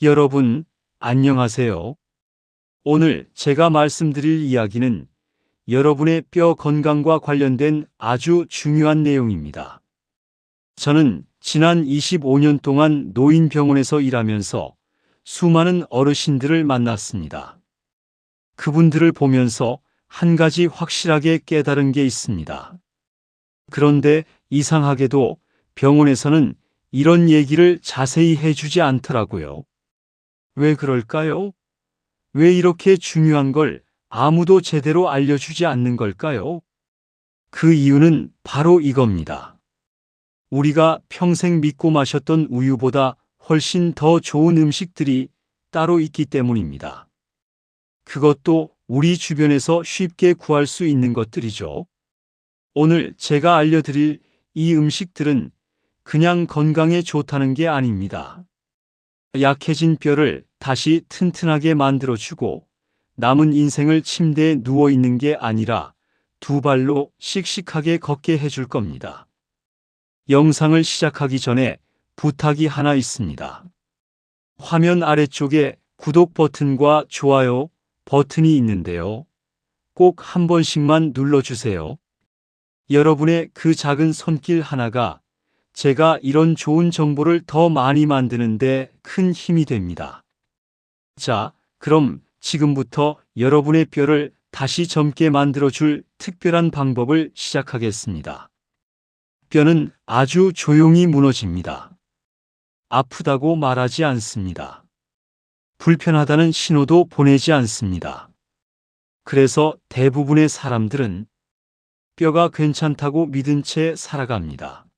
여러분, 안녕하세요. 오늘 제가 말씀드릴 이야기는 여러분의 뼈 건강과 관련된 아주 중요한 내용입니다. 저는 지난 25년 동안 노인병원에서 일하면서 수많은 어르신들을 만났습니다. 그분들을 보면서 한 가지 확실하게 깨달은 게 있습니다. 그런데 이상하게도 병원에서는 이런 얘기를 자세히 해주지 않더라고요. 왜 그럴까요? 왜 이렇게 중요한 걸 아무도 제대로 알려주지 않는 걸까요? 그 이유는 바로 이겁니다. 우리가 평생 믿고 마셨던 우유보다 훨씬 더 좋은 음식들이 따로 있기 때문입니다. 그것도 우리 주변에서 쉽게 구할 수 있는 것들이죠. 오늘 제가 알려드릴 이 음식들은 그냥 건강에 좋다는 게 아닙니다. 약해진 뼈를 다시 튼튼하게 만들어주고 남은 인생을 침대에 누워있는 게 아니라 두 발로 씩씩하게 걷게 해줄 겁니다. 영상을 시작하기 전에 부탁이 하나 있습니다. 화면 아래쪽에 구독 버튼과 좋아요 버튼이 있는데요. 꼭 한 번씩만 눌러주세요. 여러분의 그 작은 손길 하나가 제가 이런 좋은 정보를 더 많이 만드는데 큰 힘이 됩니다. 자, 그럼 지금부터 여러분의 뼈를 다시 젊게 만들어줄 특별한 방법을 시작하겠습니다. 뼈는 아주 조용히 무너집니다. 아프다고 말하지 않습니다. 불편하다는 신호도 보내지 않습니다. 그래서 대부분의 사람들은 뼈가 괜찮다고 믿은 채 살아갑니다.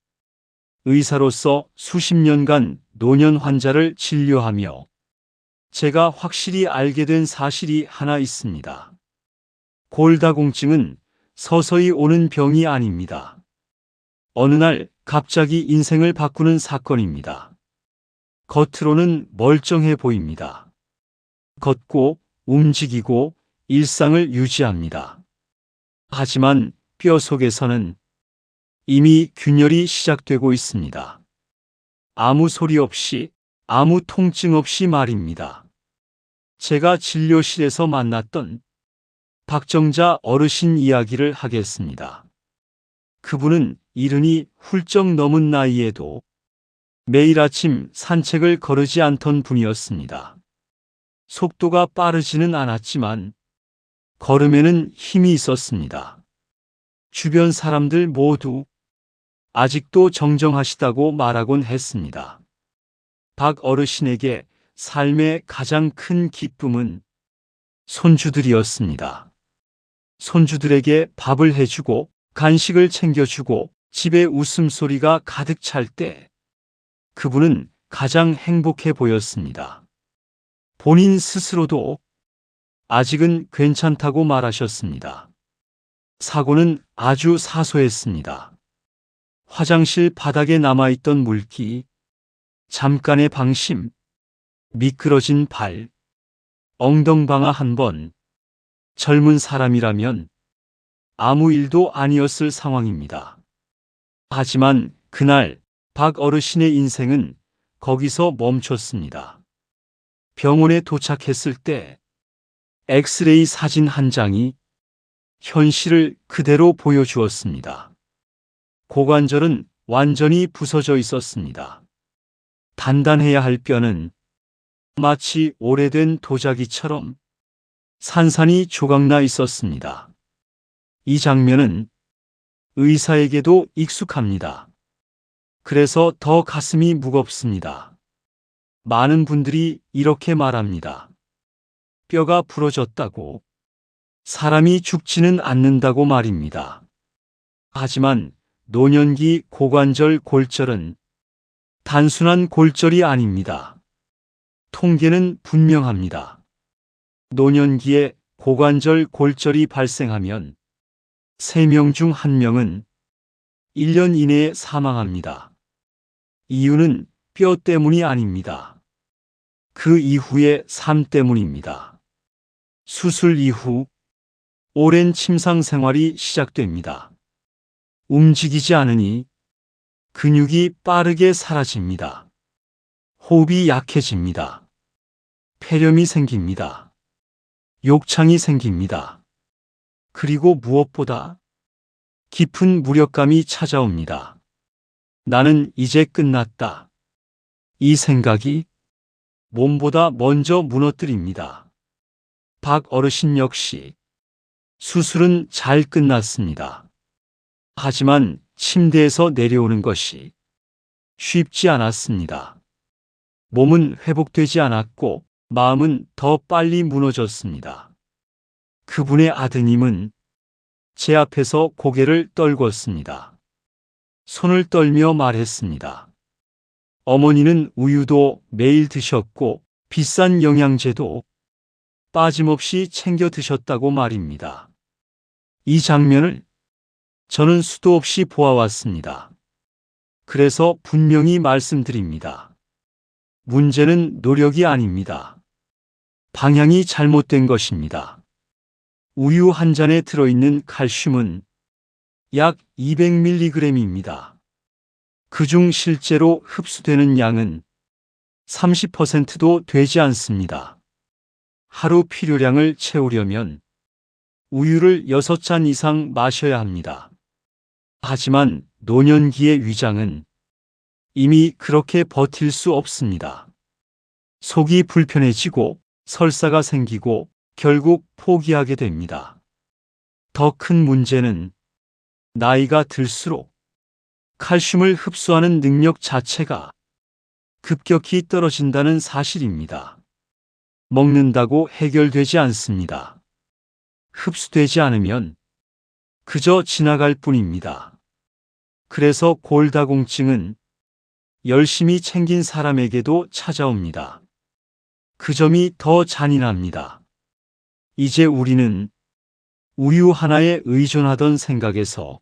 의사로서 수십 년간 노년 환자를 진료하며 제가 확실히 알게 된 사실이 하나 있습니다. 골다공증은 서서히 오는 병이 아닙니다. 어느 날 갑자기 인생을 바꾸는 사건입니다. 겉으로는 멀쩡해 보입니다. 걷고 움직이고 일상을 유지합니다. 하지만 뼈 속에서는 이미 균열이 시작되고 있습니다. 아무 소리 없이, 아무 통증 없이 말입니다. 제가 진료실에서 만났던 박정자 어르신 이야기를 하겠습니다. 그분은 70이 훌쩍 넘은 나이에도 매일 아침 산책을 거르지 않던 분이었습니다. 속도가 빠르지는 않았지만 걸음에는 힘이 있었습니다. 주변 사람들 모두 아직도 정정하시다고 말하곤 했습니다. 박 어르신에게 삶의 가장 큰 기쁨은 손주들이었습니다. 손주들에게 밥을 해주고 간식을 챙겨주고 집에 웃음소리가 가득 찰 때 그분은 가장 행복해 보였습니다. 본인 스스로도 아직은 괜찮다고 말하셨습니다. 사고는 아주 사소했습니다. 화장실 바닥에 남아있던 물기, 잠깐의 방심, 미끄러진 발, 엉덩방아 한 번. 젊은 사람이라면 아무 일도 아니었을 상황입니다. 하지만 그날 박 어르신의 인생은 거기서 멈췄습니다. 병원에 도착했을 때 엑스레이 사진 한 장이 현실을 그대로 보여주었습니다. 고관절은 완전히 부서져 있었습니다. 단단해야 할 뼈는 마치 오래된 도자기처럼 산산이 조각나 있었습니다. 이 장면은 의사에게도 익숙합니다. 그래서 더 가슴이 무겁습니다. 많은 분들이 이렇게 말합니다. 뼈가 부러졌다고, 사람이 죽지는 않는다고 말입니다. 하지만 노년기 고관절 골절은 단순한 골절이 아닙니다. 통계는 분명합니다. 노년기에 고관절 골절이 발생하면 3명 중 1명은 1년 이내에 사망합니다. 이유는 뼈 때문이 아닙니다. 그 이후의 삶 때문입니다. 수술 이후 오랜 침상 생활이 시작됩니다. 움직이지 않으니 근육이 빠르게 사라집니다. 호흡이 약해집니다. 폐렴이 생깁니다. 욕창이 생깁니다. 그리고 무엇보다 깊은 무력감이 찾아옵니다. 나는 이제 끝났다. 이 생각이 몸보다 먼저 무너뜨립니다. 박 어르신 역시 수술은 잘 끝났습니다. 하지만 침대에서 내려오는 것이 쉽지 않았습니다. 몸은 회복되지 않았고 마음은 더 빨리 무너졌습니다. 그분의 아드님은 제 앞에서 고개를 떨궜습니다. 손을 떨며 말했습니다. 어머니는 우유도 매일 드셨고 비싼 영양제도 빠짐없이 챙겨 드셨다고 말입니다. 이 장면을 저는 수도 없이 보아왔습니다. 그래서 분명히 말씀드립니다. 문제는 노력이 아닙니다. 방향이 잘못된 것입니다. 우유 한 잔에 들어있는 칼슘은 약 200mg입니다. 그중 실제로 흡수되는 양은 30%도 되지 않습니다. 하루 필요량을 채우려면 우유를 6잔 이상 마셔야 합니다. 하지만 노년기의 위장은 이미 그렇게 버틸 수 없습니다. 속이 불편해지고 설사가 생기고 결국 포기하게 됩니다. 더 큰 문제는 나이가 들수록 칼슘을 흡수하는 능력 자체가 급격히 떨어진다는 사실입니다. 먹는다고 해결되지 않습니다. 흡수되지 않으면 그저 지나갈 뿐입니다. 그래서 골다공증은 열심히 챙긴 사람에게도 찾아옵니다. 그 점이 더 잔인합니다. 이제 우리는 우유 하나에 의존하던 생각에서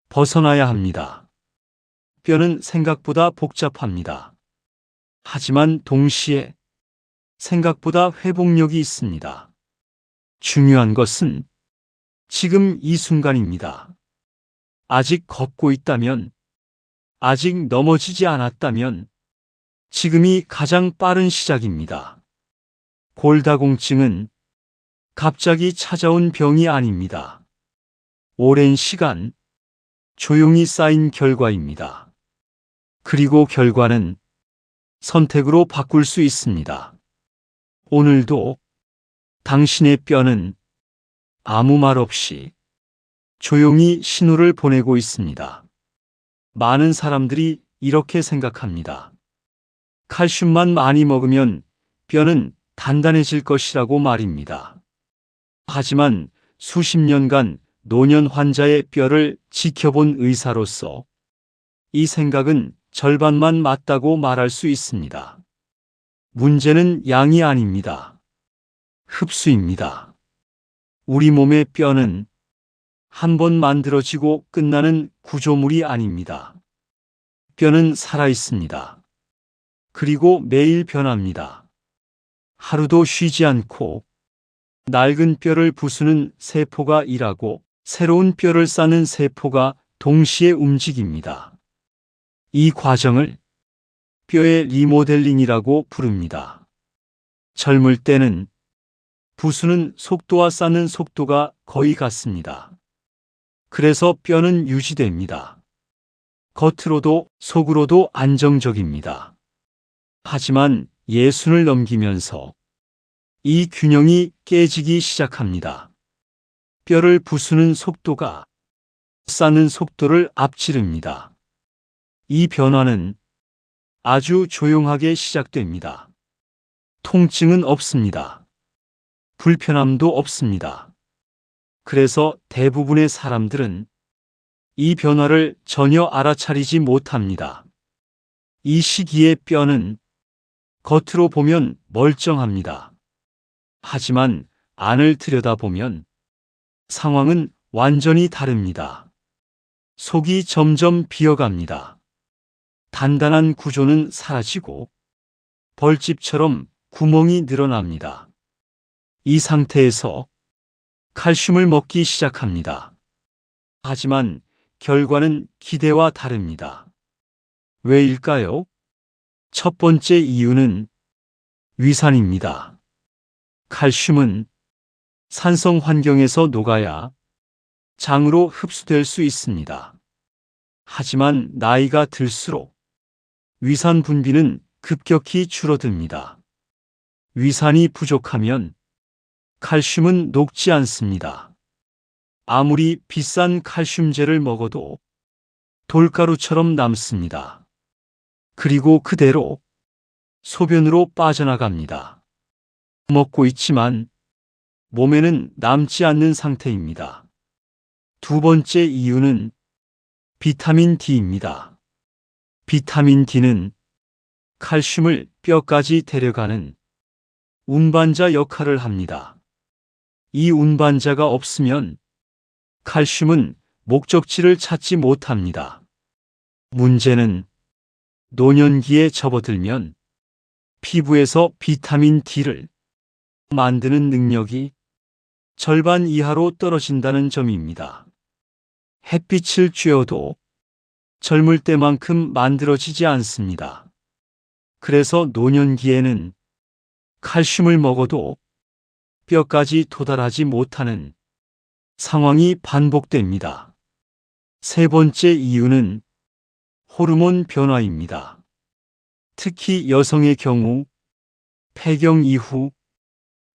벗어나야 합니다. 뼈는 생각보다 복잡합니다. 하지만 동시에 생각보다 회복력이 있습니다. 중요한 것은 지금 이 순간입니다. 아직 걷고 있다면, 아직 넘어지지 않았다면 지금이 가장 빠른 시작입니다. 골다공증은 갑자기 찾아온 병이 아닙니다. 오랜 시간 조용히 쌓인 결과입니다. 그리고 결과는 선택으로 바꿀 수 있습니다. 오늘도 당신의 뼈는 아무 말 없이 조용히 신호를 보내고 있습니다. 많은 사람들이 이렇게 생각합니다. 칼슘만 많이 먹으면 뼈는 단단해질 것이라고 말입니다. 하지만 수십 년간 노년 환자의 뼈를 지켜본 의사로서 이 생각은 절반만 맞다고 말할 수 있습니다. 문제는 양이 아닙니다. 흡수입니다. 우리 몸의 뼈는 한 번 만들어지고 끝나는 구조물이 아닙니다. 뼈는 살아 있습니다. 그리고 매일 변합니다. 하루도 쉬지 않고 낡은 뼈를 부수는 세포가 일하고 새로운 뼈를 쌓는 세포가 동시에 움직입니다. 이 과정을 뼈의 리모델링이라고 부릅니다. 젊을 때는 부수는 속도와 쌓는 속도가 거의 같습니다. 그래서 뼈는 유지됩니다. 겉으로도 속으로도 안정적입니다. 하지만 예순을 넘기면서 이 균형이 깨지기 시작합니다. 뼈를 부수는 속도가 쌓는 속도를 앞지릅니다. 이 변화는 아주 조용하게 시작됩니다. 통증은 없습니다. 불편함도 없습니다. 그래서 대부분의 사람들은 이 변화를 전혀 알아차리지 못합니다. 이 시기의 뼈는 겉으로 보면 멀쩡합니다. 하지만 안을 들여다보면 상황은 완전히 다릅니다. 속이 점점 비어갑니다. 단단한 구조는 사라지고 벌집처럼 구멍이 늘어납니다. 이 상태에서 칼슘을 먹기 시작합니다. 하지만 결과는 기대와 다릅니다. 왜일까요? 첫 번째 이유는 위산입니다. 칼슘은 산성 환경에서 녹아야 장으로 흡수될 수 있습니다. 하지만 나이가 들수록 위산 분비는 급격히 줄어듭니다. 위산이 부족하면 칼슘은 녹지 않습니다. 아무리 비싼 칼슘제를 먹어도 돌가루처럼 남습니다. 그리고 그대로 소변으로 빠져나갑니다. 먹고 있지만 몸에는 남지 않는 상태입니다. 두 번째 이유는 비타민 D입니다. 비타민 D는 칼슘을 뼈까지 데려가는 운반자 역할을 합니다. 이 운반자가 없으면 칼슘은 목적지를 찾지 못합니다. 문제는 노년기에 접어들면 피부에서 비타민 D를 만드는 능력이 절반 이하로 떨어진다는 점입니다. 햇빛을 쬐어도 젊을 때만큼 만들어지지 않습니다. 그래서 노년기에는 칼슘을 먹어도 뼈까지 도달하지 못하는 상황이 반복됩니다. 세 번째 이유는 호르몬 변화입니다. 특히 여성의 경우 폐경 이후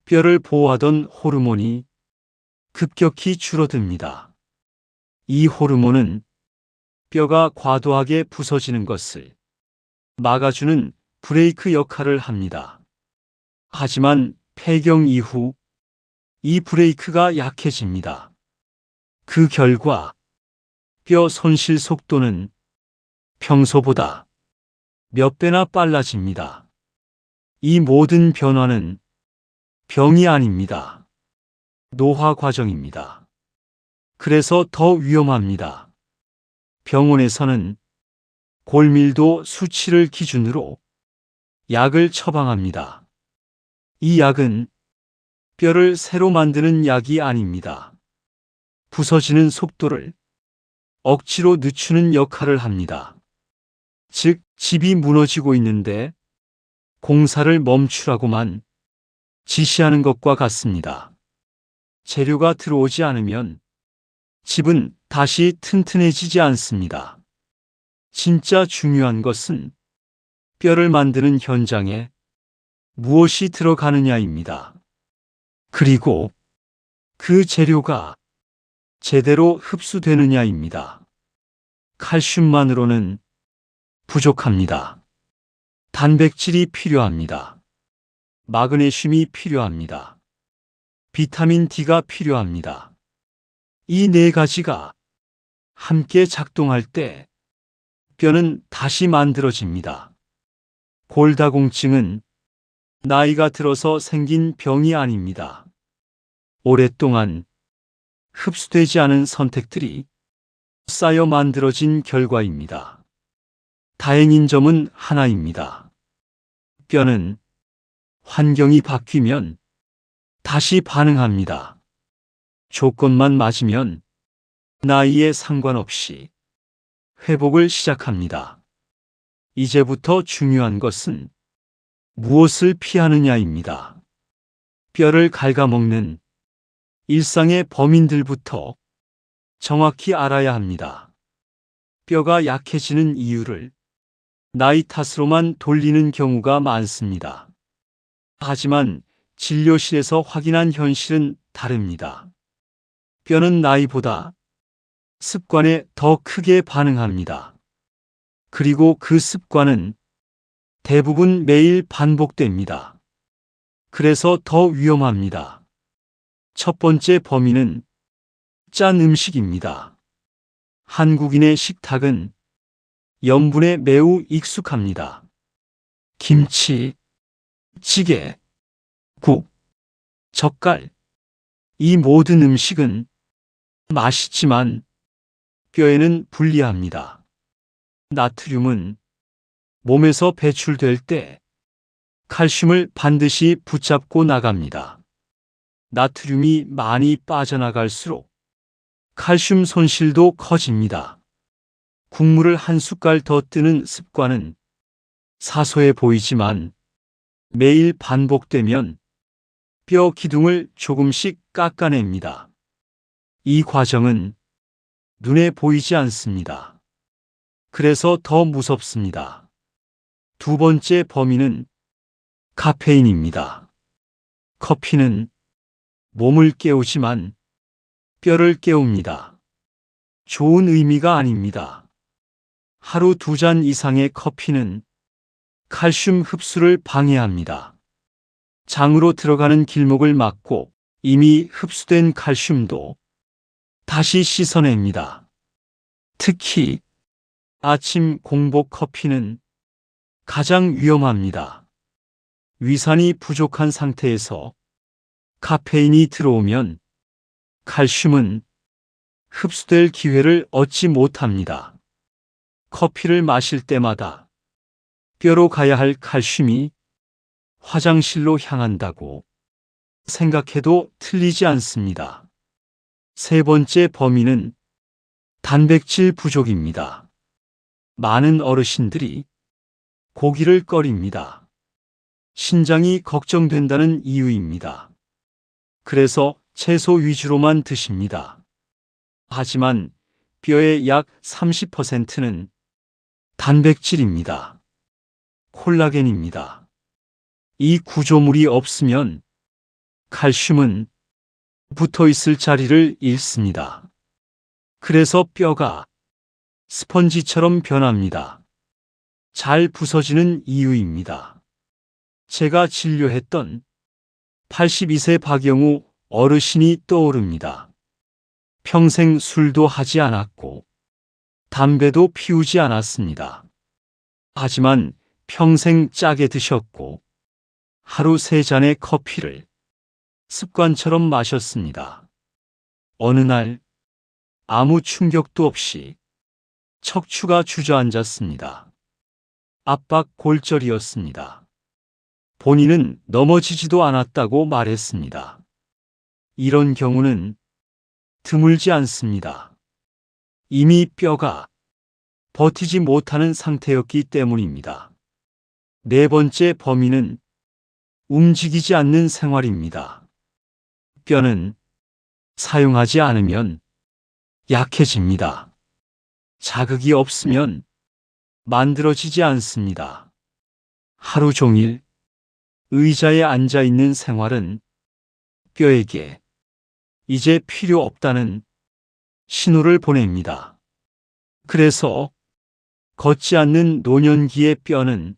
뼈를 보호하던 호르몬이 급격히 줄어듭니다. 이 호르몬은 뼈가 과도하게 부서지는 것을 막아주는 브레이크 역할을 합니다. 하지만 폐경 이후 이 브레이크가 약해집니다. 그 결과 뼈 손실 속도는 평소보다 몇 배나 빨라집니다. 이 모든 변화는 병이 아닙니다. 노화 과정입니다. 그래서 더 위험합니다. 병원에서는 골밀도 수치를 기준으로 약을 처방합니다. 이 약은 뼈를 새로 만드는 약이 아닙니다. 부서지는 속도를 억지로 늦추는 역할을 합니다. 즉, 집이 무너지고 있는데 공사를 멈추라고만 지시하는 것과 같습니다. 재료가 들어오지 않으면 집은 다시 튼튼해지지 않습니다. 진짜 중요한 것은 뼈를 만드는 현장에 무엇이 들어가느냐입니다. 그리고 그 재료가 제대로 흡수되느냐입니다. 칼슘만으로는 부족합니다. 단백질이 필요합니다. 마그네슘이 필요합니다. 비타민 D가 필요합니다. 이 네 가지가 함께 작동할 때 뼈는 다시 만들어집니다. 골다공증은 나이가 들어서 생긴 병이 아닙니다. 오랫동안 흡수되지 않은 선택들이 쌓여 만들어진 결과입니다. 다행인 점은 하나입니다. 뼈는 환경이 바뀌면 다시 반응합니다. 조건만 맞으면 나이에 상관없이 회복을 시작합니다. 이제부터 중요한 것은 무엇을 피하느냐입니다. 뼈를 갉아먹는 일상의 범인들부터 정확히 알아야 합니다. 뼈가 약해지는 이유를 나이 탓으로만 돌리는 경우가 많습니다. 하지만 진료실에서 확인한 현실은 다릅니다. 뼈는 나이보다 습관에 더 크게 반응합니다. 그리고 그 습관은 대부분 매일 반복됩니다. 그래서 더 위험합니다. 첫 번째 범인은 짠 음식입니다. 한국인의 식탁은 염분에 매우 익숙합니다. 김치, 찌개, 국, 젓갈. 이 모든 음식은 맛있지만 뼈에는 불리합니다. 나트륨은 몸에서 배출될 때 칼슘을 반드시 붙잡고 나갑니다. 나트륨이 많이 빠져나갈수록 칼슘 손실도 커집니다. 국물을 한 숟갈 더 뜨는 습관은 사소해 보이지만 매일 반복되면 뼈 기둥을 조금씩 깎아냅니다. 이 과정은 눈에 보이지 않습니다. 그래서 더 무섭습니다. 두 번째 범인은 카페인입니다. 커피는 몸을 깨우지만 뼈를 깨웁니다. 좋은 의미가 아닙니다. 하루 2잔 이상의 커피는 칼슘 흡수를 방해합니다. 장으로 들어가는 길목을 막고 이미 흡수된 칼슘도 다시 씻어냅니다. 특히 아침 공복 커피는 가장 위험합니다. 위산이 부족한 상태에서 카페인이 들어오면 칼슘은 흡수될 기회를 얻지 못합니다. 커피를 마실 때마다 뼈로 가야 할 칼슘이 화장실로 향한다고 생각해도 틀리지 않습니다. 세 번째 범인은 단백질 부족입니다. 많은 어르신들이 고기를 꺼립니다. 신장이 걱정된다는 이유입니다. 그래서 채소 위주로만 드십니다. 하지만 뼈의 약 30%는 단백질입니다. 콜라겐입니다. 이 구조물이 없으면 칼슘은 붙어 있을 자리를 잃습니다. 그래서 뼈가 스펀지처럼 변합니다. 잘 부서지는 이유입니다. 제가 진료했던 82세 박영우 어르신이 떠오릅니다. 평생 술도 하지 않았고 담배도 피우지 않았습니다. 하지만 평생 짜게 드셨고 하루 3잔의 커피를 습관처럼 마셨습니다. 어느 날 아무 충격도 없이 척추가 주저앉았습니다. 압박 골절이었습니다. 본인은 넘어지지도 않았다고 말했습니다. 이런 경우는 드물지 않습니다. 이미 뼈가 버티지 못하는 상태였기 때문입니다. 네 번째 범인은 움직이지 않는 생활입니다. 뼈는 사용하지 않으면 약해집니다. 자극이 없으면 만들어지지 않습니다. 하루 종일 의자에 앉아 있는 생활은 뼈에게 이제 필요 없다는 신호를 보냅니다. 그래서 걷지 않는 노년기의 뼈는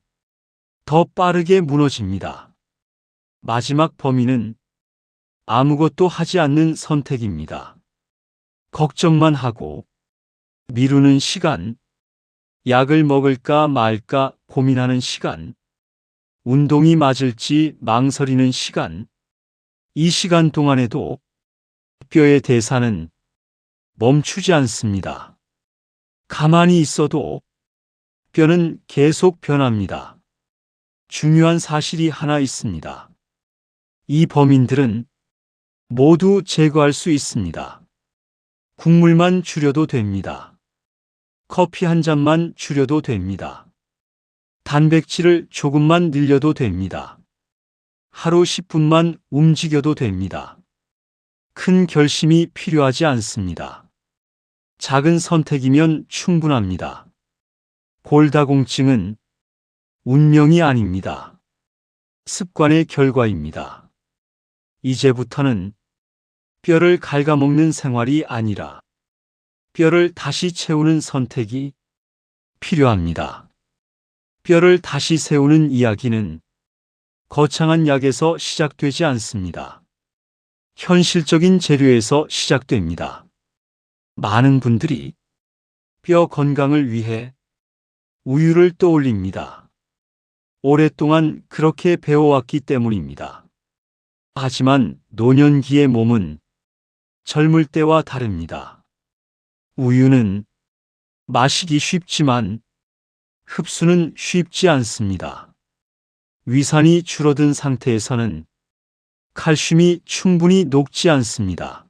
더 빠르게 무너집니다. 마지막 범인은 아무것도 하지 않는 선택입니다. 걱정만 하고 미루는 시간, 약을 먹을까 말까 고민하는 시간, 운동이 맞을지 망설이는 시간, 이 시간 동안에도 뼈의 대사는 멈추지 않습니다. 가만히 있어도 뼈는 계속 변합니다. 중요한 사실이 하나 있습니다. 이 범인들은 모두 제거할 수 있습니다. 국물만 줄여도 됩니다. 커피 한 잔만 줄여도 됩니다. 단백질을 조금만 늘려도 됩니다. 하루 10분만 움직여도 됩니다. 큰 결심이 필요하지 않습니다. 작은 선택이면 충분합니다. 골다공증은 운명이 아닙니다. 습관의 결과입니다. 이제부터는 뼈를 갉아먹는 생활이 아니라 뼈를 다시 채우는 선택이 필요합니다. 뼈를 다시 세우는 이야기는 거창한 약에서 시작되지 않습니다. 현실적인 재료에서 시작됩니다. 많은 분들이 뼈 건강을 위해 우유를 떠올립니다. 오랫동안 그렇게 배워왔기 때문입니다. 하지만 노년기의 몸은 젊을 때와 다릅니다. 우유는 마시기 쉽지만 흡수는 쉽지 않습니다. 위산이 줄어든 상태에서는 칼슘이 충분히 녹지 않습니다.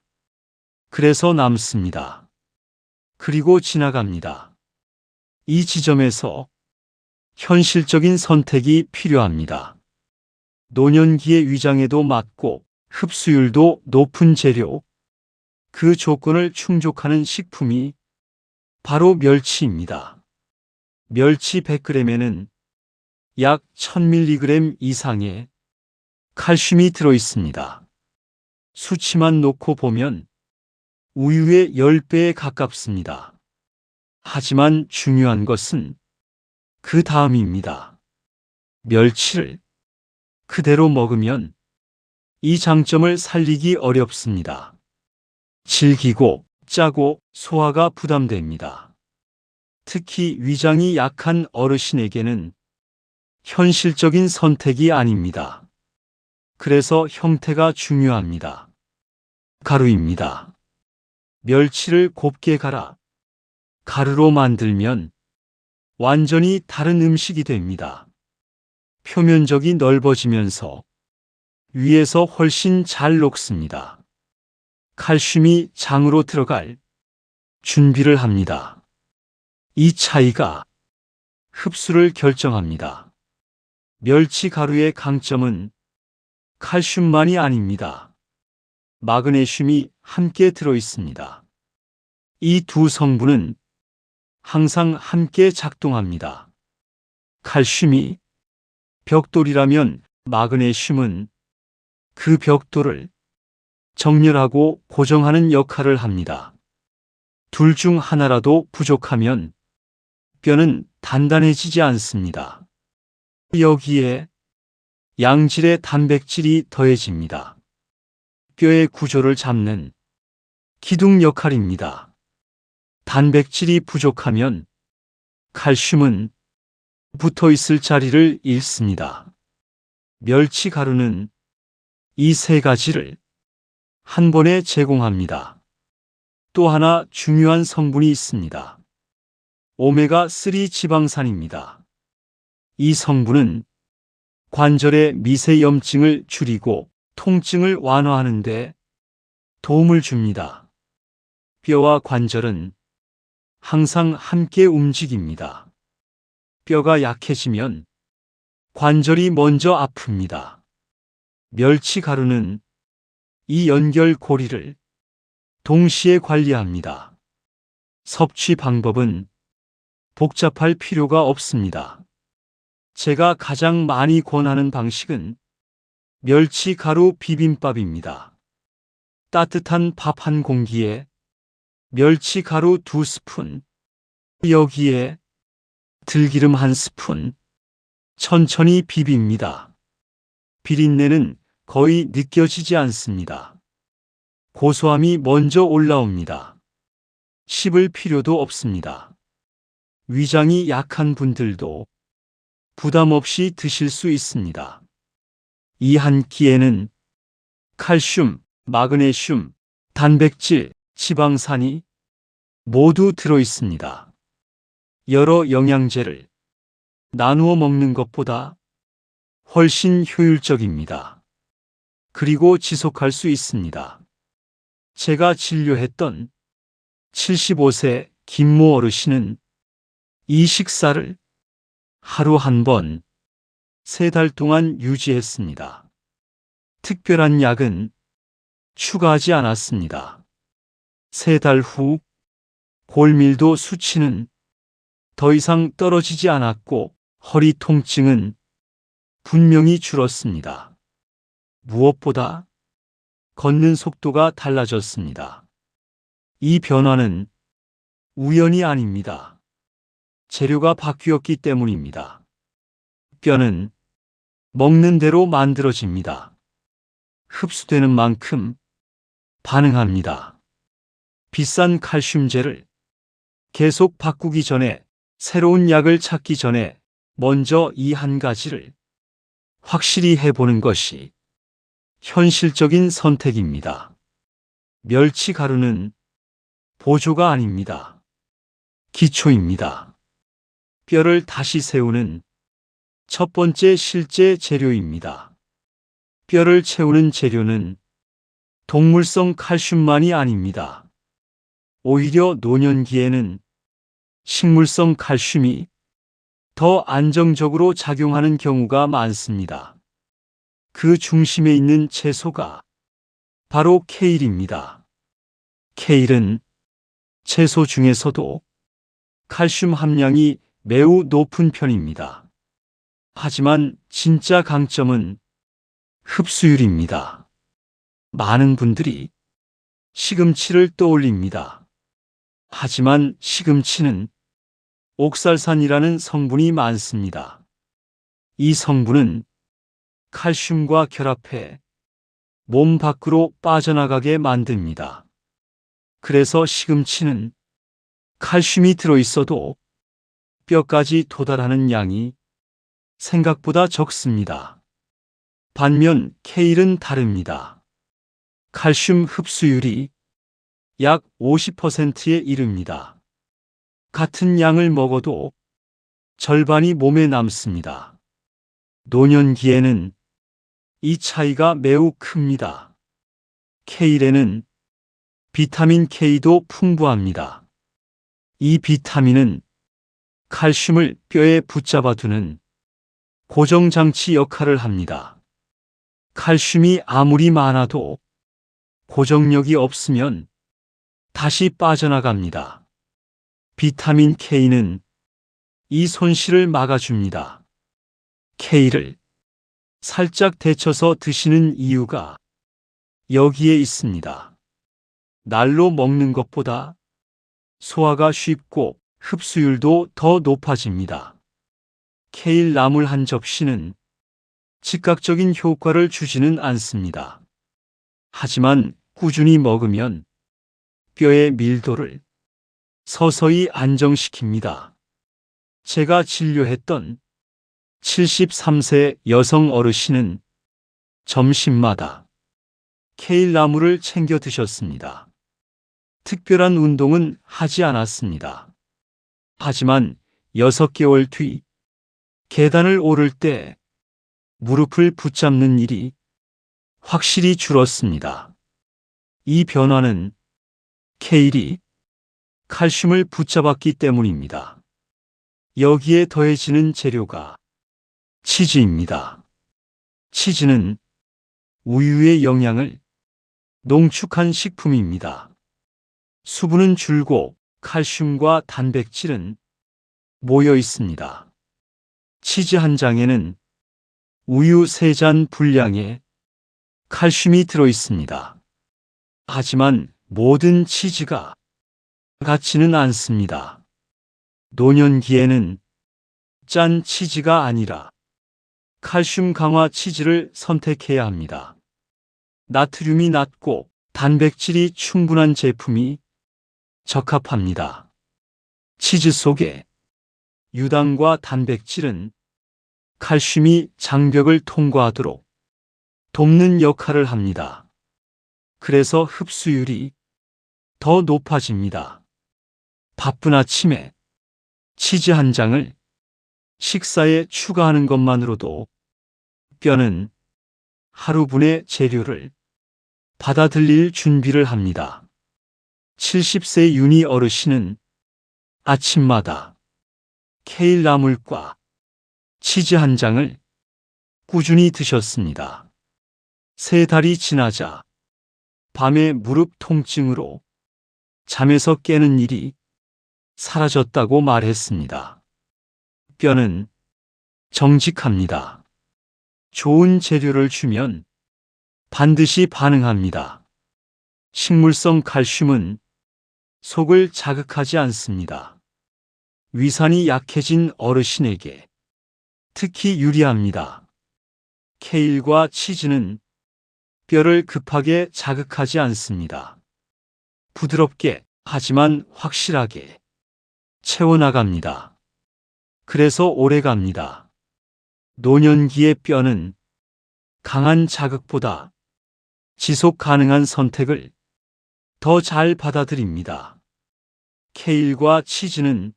그래서 남습니다. 그리고 지나갑니다. 이 지점에서 현실적인 선택이 필요합니다. 노년기의 위장에도 맞고 흡수율도 높은 재료, 그 조건을 충족하는 식품이 바로 멸치입니다. 멸치 100g에는 약 1000mg 이상의 칼슘이 들어 있습니다. 수치만 놓고 보면 우유의 10배에 가깝습니다. 하지만 중요한 것은 그 다음입니다. 멸치를 그대로 먹으면 이 장점을 살리기 어렵습니다. 질기고 짜고 소화가 부담됩니다. 특히 위장이 약한 어르신에게는 현실적인 선택이 아닙니다. 그래서 형태가 중요합니다. 가루입니다. 멸치를 곱게 갈아 가루로 만들면 완전히 다른 음식이 됩니다. 표면적이 넓어지면서 위에서 훨씬 잘 녹습니다. 칼슘이 장으로 들어갈 준비를 합니다. 이 차이가 흡수를 결정합니다. 멸치 가루의 강점은 칼슘만이 아닙니다. 마그네슘이 함께 들어 있습니다. 이 두 성분은 항상 함께 작동합니다. 칼슘이 벽돌이라면 마그네슘은 그 벽돌을 정렬하고 고정하는 역할을 합니다. 둘 중 하나라도 부족하면 뼈는 단단해지지 않습니다. 여기에 양질의 단백질이 더해집니다. 뼈의 구조를 잡는 기둥 역할입니다. 단백질이 부족하면 칼슘은 붙어 있을 자리를 잃습니다. 멸치 가루는 이 세 가지를 한 번에 제공합니다. 또 하나 중요한 성분이 있습니다. 오메가3 지방산입니다. 이 성분은 관절의 미세염증을 줄이고 통증을 완화하는 데 도움을 줍니다. 뼈와 관절은 항상 함께 움직입니다. 뼈가 약해지면 관절이 먼저 아픕니다. 멸치 가루는 이 연결고리를 동시에 관리합니다. 섭취 방법은 복잡할 필요가 없습니다. 제가 가장 많이 권하는 방식은 멸치 가루 비빔밥입니다. 따뜻한 밥 한 공기에 멸치 가루 2스푼, 여기에 들기름 1스푼, 천천히 비빕니다. 비린내는 거의 느껴지지 않습니다. 고소함이 먼저 올라옵니다. 씹을 필요도 없습니다. 위장이 약한 분들도 부담 없이 드실 수 있습니다. 이 한 끼에는 칼슘, 마그네슘, 단백질, 지방산이 모두 들어 있습니다. 여러 영양제를 나누어 먹는 것보다 훨씬 효율적입니다. 그리고 지속할 수 있습니다. 제가 진료했던 75세 김모 어르신은 이 식사를 하루 한 번, 3달 동안 유지했습니다. 특별한 약은 추가하지 않았습니다. 3달 후 골밀도 수치는 더 이상 떨어지지 않았고 허리 통증은 분명히 줄었습니다. 무엇보다 걷는 속도가 달라졌습니다. 이 변화는 우연이 아닙니다. 재료가 바뀌었기 때문입니다. 뼈는 먹는 대로 만들어집니다. 흡수되는 만큼 반응합니다. 비싼 칼슘제를 계속 바꾸기 전에, 새로운 약을 찾기 전에 먼저 이 한 가지를 확실히 해보는 것이 현실적인 선택입니다. 멸치 가루는 보조가 아닙니다. 기초입니다. 뼈를 다시 세우는 첫 번째 실제 재료입니다. 뼈를 채우는 재료는 동물성 칼슘만이 아닙니다. 오히려 노년기에는 식물성 칼슘이 더 안정적으로 작용하는 경우가 많습니다. 그 중심에 있는 채소가 바로 케일입니다. 케일은 채소 중에서도 칼슘 함량이 매우 높은 편입니다. 하지만 진짜 강점은 흡수율입니다. 많은 분들이 시금치를 떠올립니다. 하지만 시금치는 옥살산이라는 성분이 많습니다. 이 성분은 칼슘과 결합해 몸 밖으로 빠져나가게 만듭니다. 그래서 시금치는 칼슘이 들어있어도 뼈까지 도달하는 양이 생각보다 적습니다. 반면 케일은 다릅니다. 칼슘 흡수율이 약 50%에 이릅니다. 같은 양을 먹어도 절반이 몸에 남습니다. 노년기에는 이 차이가 매우 큽니다. 케일에는 비타민 K도 풍부합니다. 이 비타민은 칼슘을 뼈에 붙잡아두는 고정장치 역할을 합니다. 칼슘이 아무리 많아도 고정력이 없으면 다시 빠져나갑니다. 비타민 K는 이 손실을 막아줍니다. 케일을 살짝 데쳐서 드시는 이유가 여기에 있습니다. 날로 먹는 것보다 소화가 쉽고 흡수율도 더 높아집니다. 케일 나물 한 접시는 즉각적인 효과를 주지는 않습니다. 하지만 꾸준히 먹으면 뼈의 밀도를 서서히 안정시킵니다. 제가 진료했던 73세 여성 어르신은 점심마다 케일 나물을 챙겨 드셨습니다. 특별한 운동은 하지 않았습니다. 하지만 6개월 뒤 계단을 오를 때 무릎을 붙잡는 일이 확실히 줄었습니다. 이 변화는 케일이 칼슘을 붙잡았기 때문입니다. 여기에 더해지는 재료가 치즈입니다. 치즈는 우유의 영양을 농축한 식품입니다. 수분은 줄고 칼슘과 단백질은 모여 있습니다. 치즈 한 장에는 우유 3잔 분량의 칼슘이 들어 있습니다. 하지만 모든 치즈가 같지는 않습니다. 노년기에는 짠 치즈가 아니라 칼슘 강화 치즈를 선택해야 합니다. 나트륨이 낮고 단백질이 충분한 제품이 적합합니다. 치즈 속에 유당과 단백질은 칼슘이 장벽을 통과하도록 돕는 역할을 합니다. 그래서 흡수율이 더 높아집니다. 바쁜 아침에 치즈 한 장을 식사에 추가하는 것만으로도 뼈는 하루 분의 재료를 받아들일 준비를 합니다. 70세 윤희 어르신은 아침마다 케일 나물과 치즈 한 장을 꾸준히 드셨습니다. 3달이 지나자 밤에 무릎 통증으로 잠에서 깨는 일이 사라졌다고 말했습니다. 뼈는 정직합니다. 좋은 재료를 주면 반드시 반응합니다. 식물성 칼슘은 속을 자극하지 않습니다. 위산이 약해진 어르신에게 특히 유리합니다. 케일과 치즈는 뼈를 급하게 자극하지 않습니다. 부드럽게 하지만 확실하게 채워나갑니다. 그래서 오래갑니다. 노년기의 뼈는 강한 자극보다 지속 가능한 선택을 더 잘 받아들입니다. 케일과 치즈는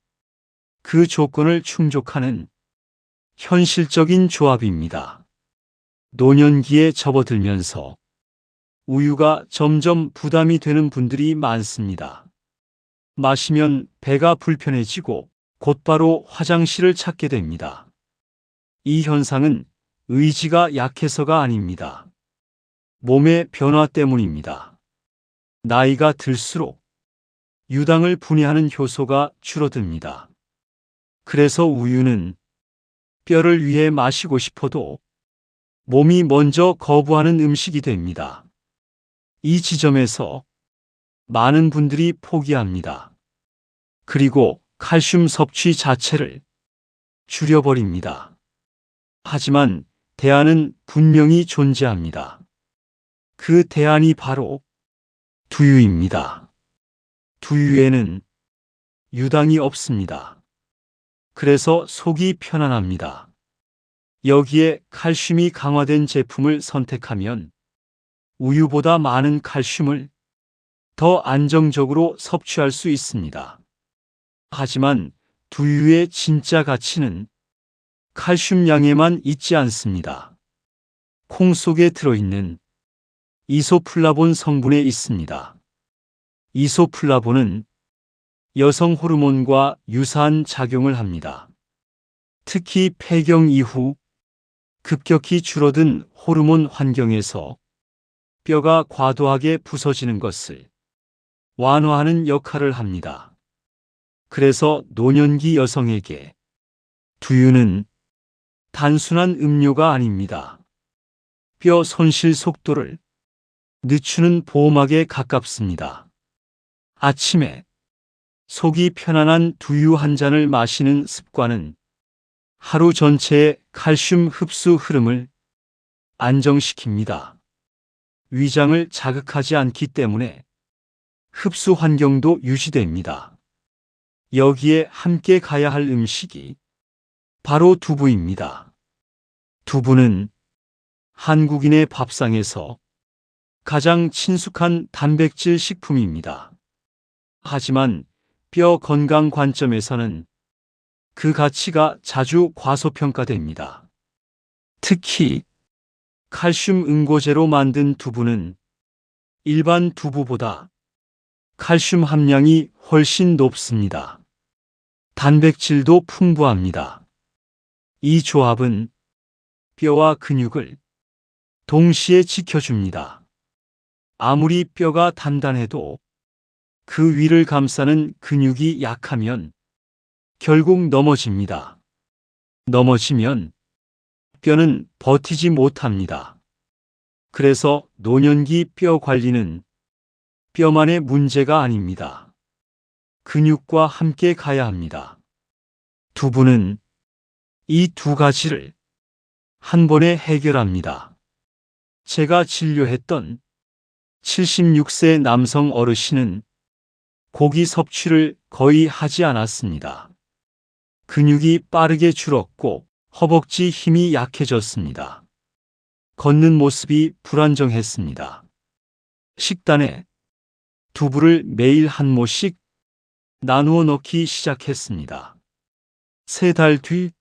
그 조건을 충족하는 현실적인 조합입니다. 노년기에 접어들면서 우유가 점점 부담이 되는 분들이 많습니다. 마시면 배가 불편해지고 곧바로 화장실을 찾게 됩니다. 이 현상은 의지가 약해서가 아닙니다. 몸의 변화 때문입니다. 나이가 들수록 유당을 분해하는 효소가 줄어듭니다. 그래서 우유는 뼈를 위해 마시고 싶어도 몸이 먼저 거부하는 음식이 됩니다. 이 지점에서 많은 분들이 포기합니다. 그리고 칼슘 섭취 자체를 줄여버립니다. 하지만 대안은 분명히 존재합니다. 그 대안이 바로 두유입니다. 두유에는 유당이 없습니다. 그래서 속이 편안합니다. 여기에 칼슘이 강화된 제품을 선택하면 우유보다 많은 칼슘을 더 안정적으로 섭취할 수 있습니다. 하지만 두유의 진짜 가치는 칼슘 양에만 있지 않습니다. 콩 속에 들어있는 이소플라본 성분에 있습니다. 이소플라본은 여성 호르몬과 유사한 작용을 합니다. 특히 폐경 이후 급격히 줄어든 호르몬 환경에서 뼈가 과도하게 부서지는 것을 완화하는 역할을 합니다. 그래서 노년기 여성에게 두유는 단순한 음료가 아닙니다. 뼈 손실 속도를 늦추는 보호막에 가깝습니다. 아침에 속이 편안한 두유 한 잔을 마시는 습관은 하루 전체의 칼슘 흡수 흐름을 안정시킵니다. 위장을 자극하지 않기 때문에 흡수 환경도 유지됩니다. 여기에 함께 가야 할 음식이 바로 두부입니다. 두부는 한국인의 밥상에서 가장 친숙한 단백질 식품입니다. 하지만 뼈 건강 관점에서는 그 가치가 자주 과소평가됩니다. 특히 칼슘 응고제로 만든 두부는 일반 두부보다 칼슘 함량이 훨씬 높습니다. 단백질도 풍부합니다. 이 조합은 뼈와 근육을 동시에 지켜줍니다. 아무리 뼈가 단단해도 그 위를 감싸는 근육이 약하면 결국 넘어집니다. 넘어지면 뼈는 버티지 못합니다. 그래서 노년기 뼈 관리는 뼈만의 문제가 아닙니다. 근육과 함께 가야 합니다. 두부는 이 두 가지를 한 번에 해결합니다. 제가 진료했던 76세 남성 어르신은 고기 섭취를 거의 하지 않았습니다. 근육이 빠르게 줄었고 허벅지 힘이 약해졌습니다. 걷는 모습이 불안정했습니다. 식단에 두부를 매일 한 모씩 나누어 넣기 시작했습니다. 3달 뒤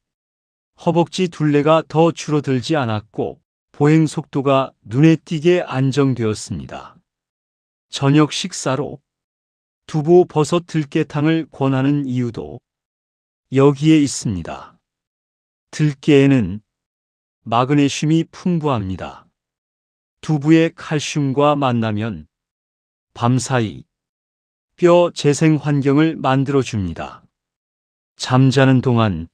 허벅지 둘레가 더 줄어들지 않았고 보행 속도가 눈에 띄게 안정되었습니다. 저녁 식사로 두부 버섯 들깨탕을 권하는 이유도 여기에 있습니다. 들깨에는 마그네슘이 풍부합니다. 두부의 칼슘과 만나면 밤사이 뼈 재생 환경을 만들어줍니다. 잠자는 동안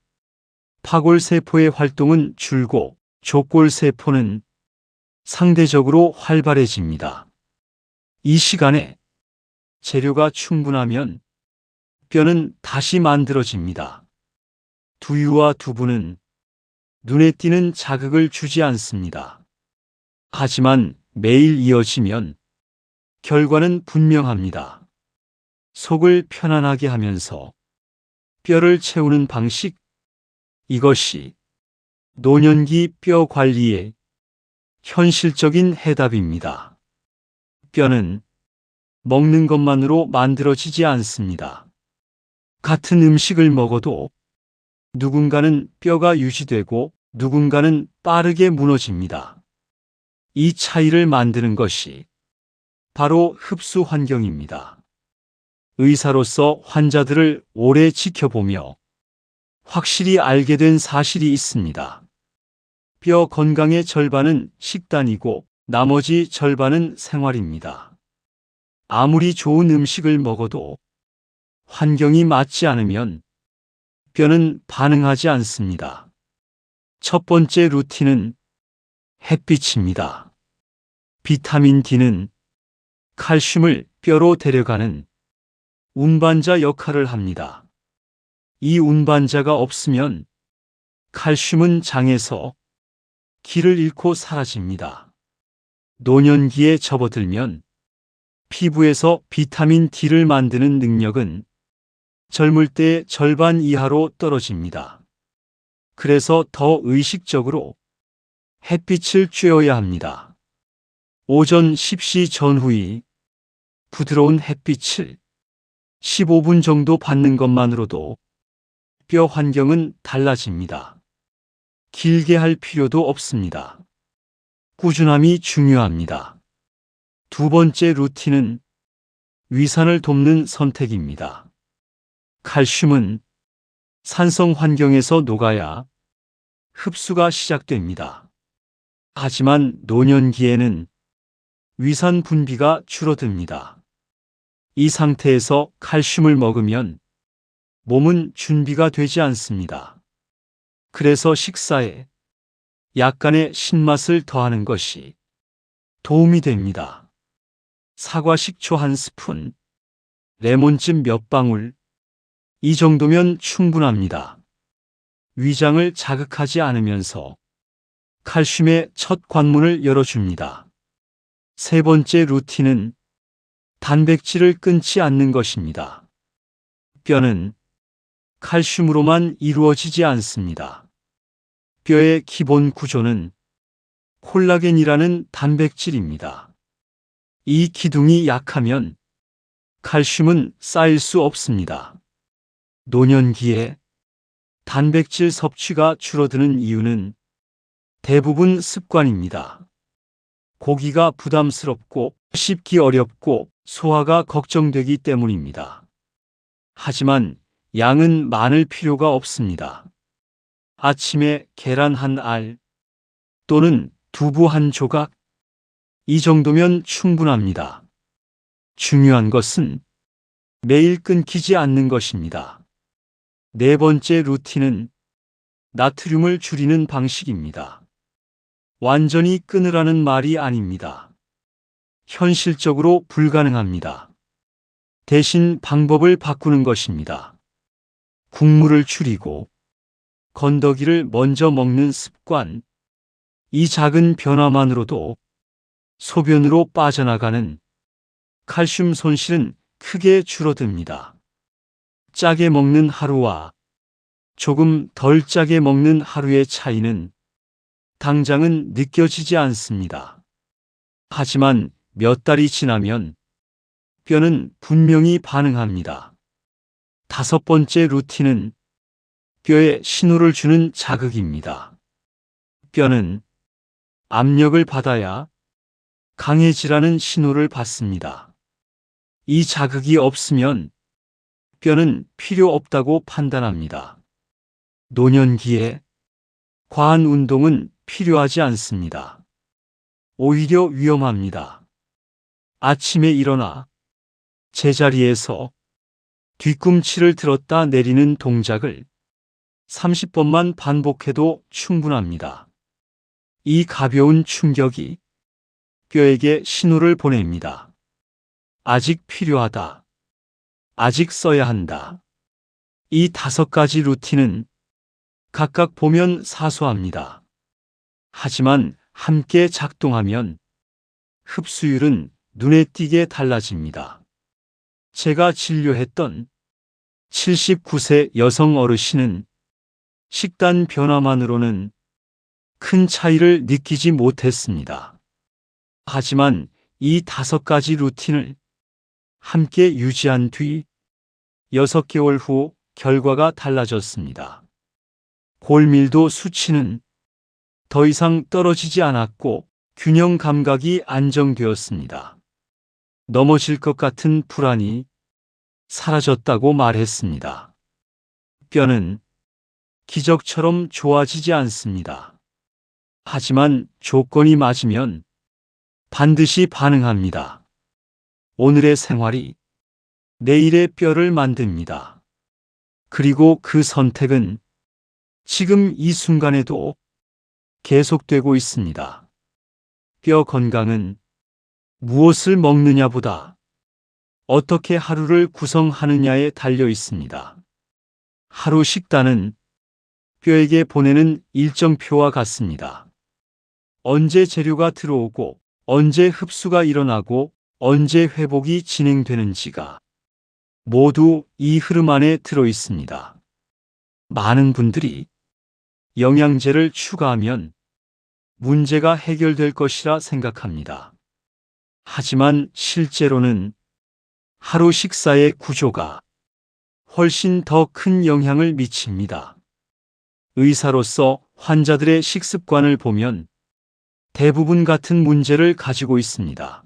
파골세포의 활동은 줄고 족골세포는 상대적으로 활발해집니다. 이 시간에 재료가 충분하면 뼈는 다시 만들어집니다. 두유와 두부는 눈에 띄는 자극을 주지 않습니다. 하지만 매일 이어지면 결과는 분명합니다. 속을 편안하게 하면서 뼈를 채우는 방식, 이것이 노년기 뼈 관리의 현실적인 해답입니다. 뼈는 먹는 것만으로 만들어지지 않습니다. 같은 음식을 먹어도 누군가는 뼈가 유지되고 누군가는 빠르게 무너집니다. 이 차이를 만드는 것이 바로 흡수 환경입니다. 의사로서 환자들을 오래 지켜보며 확실히 알게 된 사실이 있습니다. 뼈 건강의 절반은 식단이고 나머지 절반은 생활입니다. 아무리 좋은 음식을 먹어도 환경이 맞지 않으면 뼈는 반응하지 않습니다. 첫 번째 루틴은 햇빛입니다. 비타민 D는 칼슘을 뼈로 데려가는 운반자 역할을 합니다. 이 운반자가 없으면 칼슘은 장에서 길을 잃고 사라집니다. 노년기에 접어들면 피부에서 비타민 D를 만드는 능력은 젊을 때의 절반 이하로 떨어집니다. 그래서 더 의식적으로 햇빛을 쬐어야 합니다. 오전 10시 전후의 부드러운 햇빛을 15분 정도 받는 것만으로도 뼈 환경은 달라집니다. 길게 할 필요도 없습니다. 꾸준함이 중요합니다. 두 번째 루틴은 위산을 돕는 선택입니다. 칼슘은 산성 환경에서 녹아야 흡수가 시작됩니다. 하지만 노년기에는 위산 분비가 줄어듭니다. 이 상태에서 칼슘을 먹으면 몸은 준비가 되지 않습니다. 그래서 식사에 약간의 신맛을 더하는 것이 도움이 됩니다. 사과 식초 한 스푼, 레몬즙 몇 방울, 이 정도면 충분합니다. 위장을 자극하지 않으면서 칼슘의 첫 관문을 열어줍니다. 세 번째 루틴은 단백질을 끊지 않는 것입니다. 뼈는 칼슘으로만 이루어지지 않습니다. 뼈의 기본 구조는 콜라겐이라는 단백질입니다. 이 기둥이 약하면 칼슘은 쌓일 수 없습니다. 노년기에 단백질 섭취가 줄어드는 이유는 대부분 습관입니다. 고기가 부담스럽고 씹기 어렵고 소화가 걱정되기 때문입니다. 하지만 양은 많을 필요가 없습니다. 아침에 계란 한 알 또는 두부 한 조각, 이 정도면 충분합니다. 중요한 것은 매일 끊기지 않는 것입니다. 네 번째 루틴은 나트륨을 줄이는 방식입니다. 완전히 끊으라는 말이 아닙니다. 현실적으로 불가능합니다. 대신 방법을 바꾸는 것입니다. 국물을 줄이고 건더기를 먼저 먹는 습관, 이 작은 변화만으로도 소변으로 빠져나가는 칼슘 손실은 크게 줄어듭니다. 짜게 먹는 하루와 조금 덜 짜게 먹는 하루의 차이는 당장은 느껴지지 않습니다. 하지만 몇 달이 지나면 뼈는 분명히 반응합니다. 다섯 번째 루틴은 뼈에 신호를 주는 자극입니다. 뼈는 압력을 받아야 강해지라는 신호를 받습니다. 이 자극이 없으면 뼈는 필요 없다고 판단합니다. 노년기에 과한 운동은 필요하지 않습니다. 오히려 위험합니다. 아침에 일어나 제자리에서 뒤꿈치를 들었다 내리는 동작을 30번만 반복해도 충분합니다. 이 가벼운 충격이 뼈에게 신호를 보냅니다. 아직 필요하다. 아직 써야 한다. 이 5가지 루틴은 각각 보면 사소합니다. 하지만 함께 작동하면 흡수율은 눈에 띄게 달라집니다. 제가 진료했던 79세 여성 어르신은 식단 변화만으로는 큰 차이를 느끼지 못했습니다. 하지만 이 5가지 루틴을 함께 유지한 뒤 6개월 후 결과가 달라졌습니다. 골밀도 수치는 더 이상 떨어지지 않았고 균형 감각이 안정되었습니다. 넘어질 것 같은 불안이 사라졌다고 말했습니다. 뼈는 기적처럼 좋아지지 않습니다. 하지만 조건이 맞으면 반드시 반응합니다. 오늘의 생활이 내일의 뼈를 만듭니다. 그리고 그 선택은 지금 이 순간에도 계속되고 있습니다. 뼈 건강은 무엇을 먹느냐보다 어떻게 하루를 구성하느냐에 달려 있습니다. 하루 식단은 뼈에게 보내는 일정표와 같습니다. 언제 재료가 들어오고 언제 흡수가 일어나고 언제 회복이 진행되는지가 모두 이 흐름 안에 들어 있습니다. 많은 분들이 영양제를 추가하면 문제가 해결될 것이라 생각합니다. 하지만 실제로는 하루 식사의 구조가 훨씬 더 큰 영향을 미칩니다. 의사로서 환자들의 식습관을 보면 대부분 같은 문제를 가지고 있습니다.